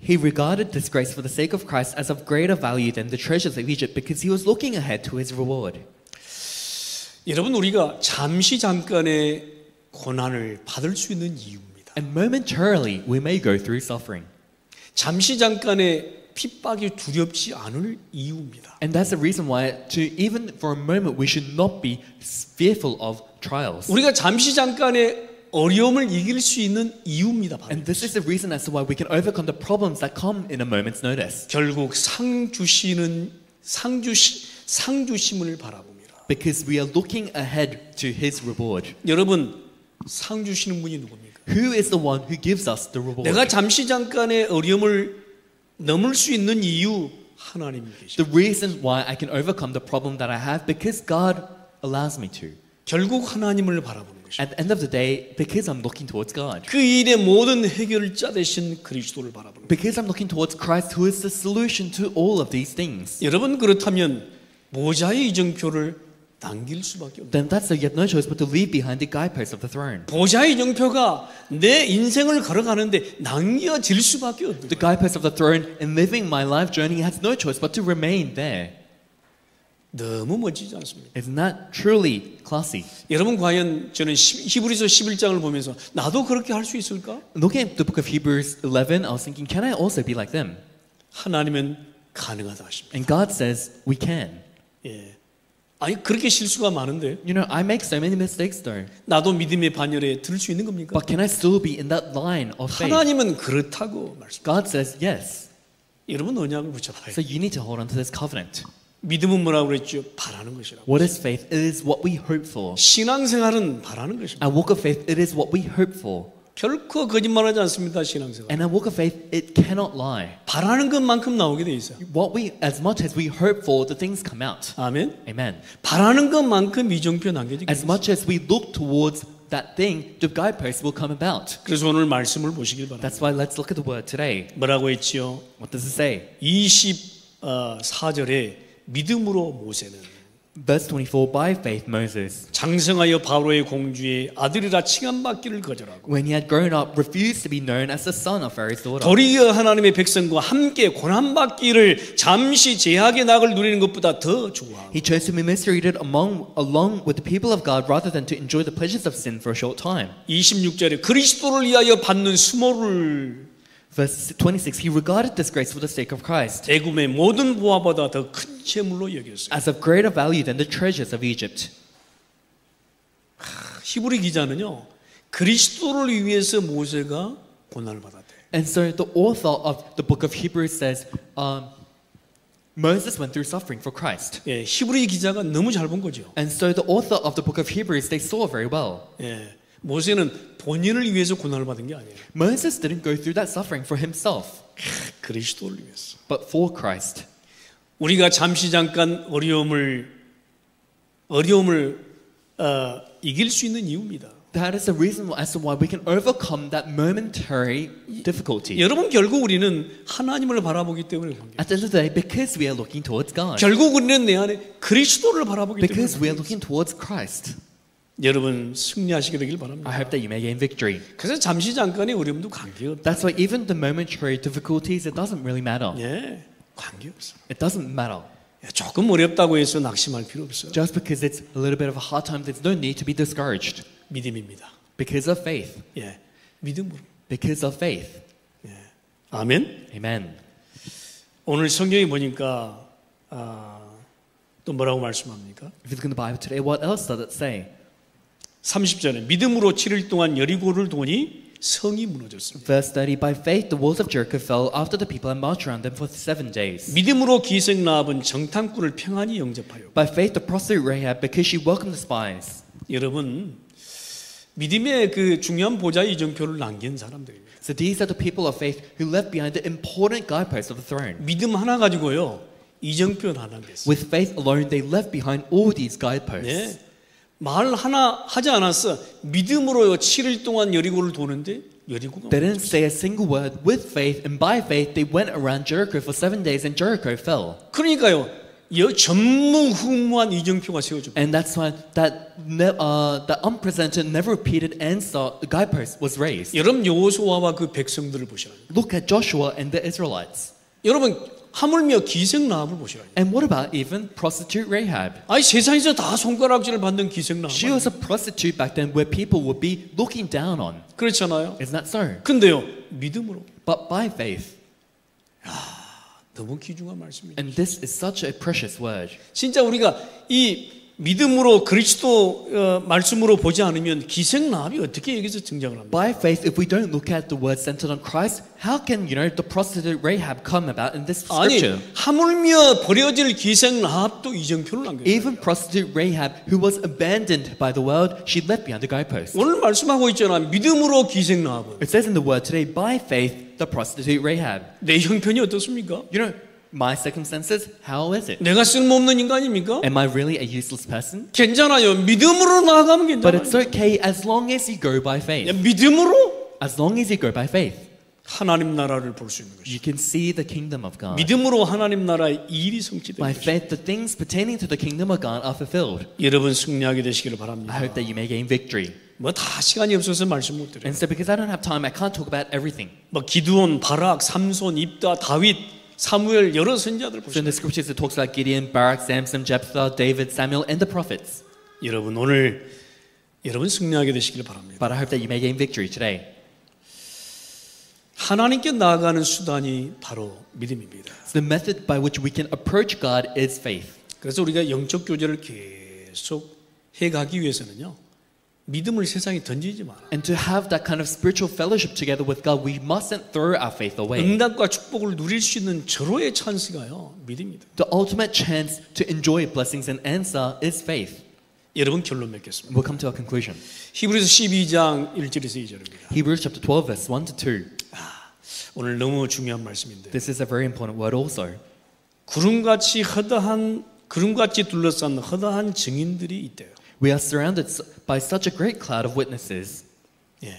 He regarded disgrace for the sake of Christ as of greater value than the treasures of Egypt because he was looking ahead to his reward. 여러분 우리가 잠시 잠깐의 고난을 받을 수 있는 이유입니다. And momentarily we may go through suffering. 잠시 잠깐의 핍박이 두렵지 않을 이유입니다. And that's the reason why even for a moment we should not be fearful of trials. 우리가 잠시 잠깐의 어려움을 이길 수 있는 이유입니다. 바로. And this is the reason as to why we can overcome the problems that come in a moment's notice. 결국 상주심을 바라봅니다. Because we are looking ahead to His reward. 여러분, 상 주시는 분이 누굽니까? Who is the one who gives us the reward? 내가 잠시 잠깐의 어려움을 넘을 수 있는 이유 하나님이 계십니다. The reason why I can overcome the problem that I have because God allows me to. 결국 하나님을 바라보는 것입니다. At the end of the day, because I'm looking towards God. 그 일의 모든 해결자 되신 그리스도를 바라보는 것입니다. Because I'm looking towards Christ who is the solution to all of these things. 여러분 그렇다면 보좌의 이정표를 남길 수밖에 없습니다. Then that's so you have no choice but to leave behind the guideposts of the throne. 보좌의 이정표가 내 인생을 걸어가는데 남겨질 수밖에 없습니다. The guideposts of the throne in living my life journey has no choice but to remain there. 너무 멋지지 않습니까? Isn't that truly classy? 여러분 과연 저는 히브리서 11장을 보면서 나도 그렇게 할 수 있을까? Looking at the book of Hebrews 11, I was thinking, can I also be like them? 하나님은 가능하다 하십니다. And God says we can. 예. 아니 그렇게 실수가 많은데 You know, I make so many mistakes though. 나도 믿음의 반열에 들 수 있는 겁니까? But can I still be in that line of faith? 하나님은 그렇다고 말씀. God says yes. 여러분 언약을 붙여봐요. So you need to hold on to this covenant. 믿음은 뭐라고 그랬죠? 바라는 것이라고. What is faith? It is what we hope for. 신앙생활은 바라는 것입니다. A walk of faith, it is what we hope for. 결코 거짓말하지 않습니다. 신앙생활. And a walk of faith, it cannot lie. 바라는 것만큼 나오게 돼 있어요. What we, as much as we hope for, the things come out. 아멘. Amen. 바라는 것만큼 이정표 남겨지게 As 돼 있어요. much as we look towards that thing, the guideposts will come about. 그래서 오늘 말씀을 보시길 바랍니다. That's why let's look at the word today. 뭐라고 했지요? What does it say? 24절에 믿음으로 모세는 Verse 24, by faith Moses, 장성하여 바로의 공주의 아들이라 칭함받기를 거절하고 when he had grown up, refused to be known as the son of Pharaoh's daughter. 도리어 하나님의 백성과 함께 고난받기를 잠시 제약의 낙을 누리는 것보다 더 좋아하고 He chose to be mistreated along with the people of God rather than to enjoy the pleasures of sin for a short time. 26절에 그리스도를 위하여 받는 수모를 Verse 26, he regarded disgrace for the sake of Christ 애굽의 모든 보화보다 더 큰 재물로 여겼어요. as of greater value than the treasures of Egypt. 히브리 기자는요 그리스도를 위해서 모세가 고난을 받았대요. And so the author of the book of Hebrews says, Moses went through suffering for Christ. 예, 히브리 기자가 너무 잘 본 거죠. And so the author of the book of Hebrews, they saw very well. 예, 모세는 본인을 위해서 고난을 받은 게 아니에요. Moses didn't go through that suffering for himself, 그리스도를 위해서. but for Christ. 우리가 잠시 잠깐 어려움을 이길 수 있는 이유입니다. That is the reason as to why we can overcome that momentary difficulty. 여러분 결국 우리는 하나님을 바라보기 때문에 그런 거예요. At the end of the day, because we are looking towards God. 결국 우리는 내 안에 그리스도를 바라보기 때문에 Because we 그런 are 거예요. looking towards Christ. 여러분 승리하시게 되길 바랍니다. I hope that you may gain victory. 그래서 잠시 잠깐의 어려움도 관계없다. That's why even the momentary difficulties, it doesn't really matter. 예, 관계없어. It doesn't matter. 조금 어렵다고 해서 낙심할 필요 없어요. Just because it's a little bit of a hard time, there's no need to be discouraged. 믿음입니다. Because of faith. 예, 믿음으로. Because of faith. 예. 아멘. Amen. 오늘 성경에 보니까 또 뭐라고 말씀합니까? If you look in the Bible today, what else does it say? 30절에 믿음으로 7일 동안 여리고를 도니 성이 무너졌습니다. Verse 30, by faith the walls of Jericho fell after the people had marched around them for 7 days. 믿음으로 기생 라합은 정탐꾼을 평안히 영접하여. By faith the prostitute Rahab, because she welcomed the spies. 여러분 믿음의 그 중요한 보좌 이정표를 남긴 사람들입니다. So these are the people of faith who left behind the important guideposts of the throne. 믿음 하나 가지고요 이정표는 하나 됐어요. With faith alone, they left behind all these guideposts. 네. 말 하나 하지 않았어. 믿음으로 7일 동안 여리고를 도는데 여리고가 They didn't say a single word. With faith and by faith, they went around Jericho for 7 days and Jericho fell. 그러니까요. 전무후무한 이정표가 세워집니다. And that's why that unprecedented, never repeated answer, the guidepost was raised. 여러분 여호수아와 그 백성들을 보시라. Look at Joshua and the Israelites. 여러분 하물며 기생 라합을 보시라. And what about even prostitute Rahab? 아니 세상에서 다 손가락질을 받는 기생 라합. She was a prostitute back then where people would be looking down on. 그렇잖아요. Isn't that so? 근데요 믿음으로. But by faith. 너무 귀중한 말씀입니다. And this is such a precious word. 진짜 우리가 이 믿음으로 그리스도 말씀으로 보지 않으면 기생나합이 어떻게 여기서 등장을 합니까? By faith, if we don't look at the word centered on Christ, how can, the prostitute Rahab come about in this 아니 scripture? 하물며 버려질 기생나합도 이정표를 남겼어요. Even prostitute Rahab, who was abandoned by the world, she left behind the guidepost. 오늘 말씀하고 있잖아. 믿음으로 기생나합은. It says in the word today, by faith, the prostitute Rahab. 내 형편이 어떻습니까? My circumstances, how is it? 내가 쓸모없는 인간입니까? Am I really a useless person? 괜찮아요. 믿음으로 나아가면 But 괜찮아요. it's okay as long as you go by faith. 믿음으로 As long as you go by faith, 하나님 나라를 볼 수 있는 것이죠. you can see the kingdom of God. 믿음으로 하나님 나라의 일이 성취되는 By 것이죠. faith, the things pertaining to the kingdom of God are fulfilled. 여러분 승리하게 되시기를 I 바랍니다. hope that you may gain victory. 뭐 다 시간이 없어서 말씀 못 드려요. And so because I don't have time, I can't talk about everything. 뭐 기드온, 바락, 삼손, 입다, 다윗, 사무엘 여러 선지자들 So 보시면 in the scriptures, it talks about Gideon, Barak, Samson, Jephthah, David, Samuel, and the prophets. 여러분 오늘 여러분 승리하게 되시기를 바랍니다. But I hope that you may gain victory today. 하나님께 나아가는 수단이 바로 믿음입니다. So the method by which we can approach God is faith. 그래서 우리가 영적 교제를 계속 해가기 위해서는요. 믿음을 세상에 던지지 마라. And to have that kind of spiritual fellowship together with God, we mustn't throw our faith away. 응답과 축복을 누릴 수 있는 절호의 찬스가요. 믿음입니다. The ultimate chance to enjoy blessings and answer is faith. 여러분 결론 맺겠습니다. We'll come to our conclusion. 히브리서 12장 1절에서 2절입니다. Hebrews chapter 12, verse 1 to 2. 오늘 너무 중요한 말씀인데 This is a very important word also. 구름같이 둘러싼 허다한 증인들이 있대요. We are surrounded by such a great cloud of witnesses. 예,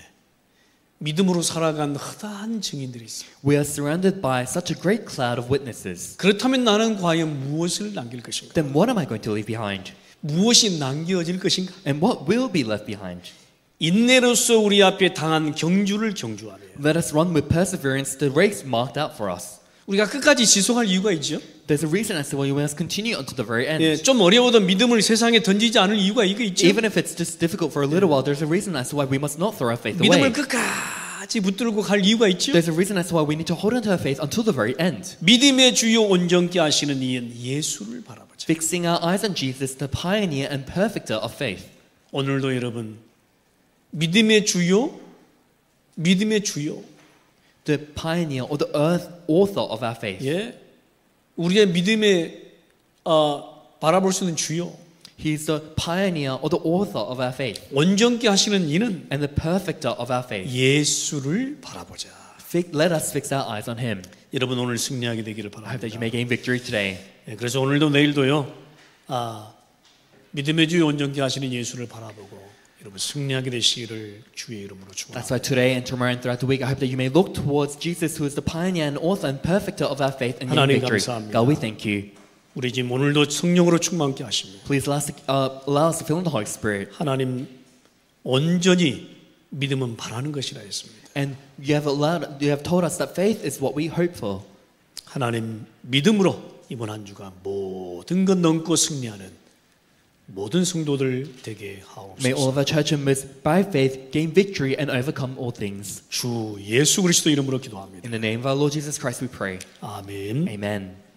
믿음으로 살아간 허다한 증인들이 있어요. We are surrounded by such a great cloud of witnesses. 그렇다면 나는 과연 무엇을 남길 것인가? Then what am I going to leave behind? 무엇이 남겨질 것인가? And what will be left behind? 인내로서 우리 앞에 당한 경주를 경주하며 Let us run with perseverance the race marked out for us. 우리가 끝까지 지속할 이유가 있죠. There's a reason as to why we must continue until the very end. 예, 좀 어려워도 믿음을 세상에 던지지 않을 이유가 이거 있죠. Even if it's just difficult for a little while, there's a reason as to why we must not throw our faith 믿음을 away. 끝까지 붙들고 갈 이유가 있죠. There's a reason as to why we need to hold on to our faith until the very end. 믿음의 주요 온전케 하시는 이인 예수를 바라보자. Fixing our eyes on Jesus, the pioneer and perfecter of faith. 오늘도 여러분 믿음의 주요 The pioneer or the author of our faith. 예, 우리의 믿음에 바라볼 수 있는 주요 He's the pioneer or the author of our faith. 온전케 하시는 이는 And the perfecter of our faith. 예수를 바라보자. Let us fix our eyes on him. 여러분 오늘 승리하게 되기를 I hope that 바랍니다. you may gain victory today. 예, 그래서 오늘도 내일도요. 믿음의 주요 온전케 하시는 예수를 바라보고 여러분 승리하게 되시기를 주의 이름으로 축원합니다. That's why today and tomorrow and throughout the week, I hope that you may look towards Jesus, who is the pioneer and author and perfecter of our faith, and gain 하나님 victory. 감사합니다. God, we thank you. 우리 지금 오늘도 성령으로 충만케 하십니다. Please allow us to fill in the Holy Spirit. 하나님 온전히 믿음은 바라는 것이라 했습니다. And you have told us that faith is what we hope for. 하나님 믿음으로 이번 한 주가 모든 것 넘고 승리하는 모든 성도들 되게 May all 하옵소서. of our church members, by faith, gain victory and overcome all things. 주 예수 그리스도 이름으로 기도합니다. In the name of our Lord Jesus Christ, we pray. 아멘. Amen.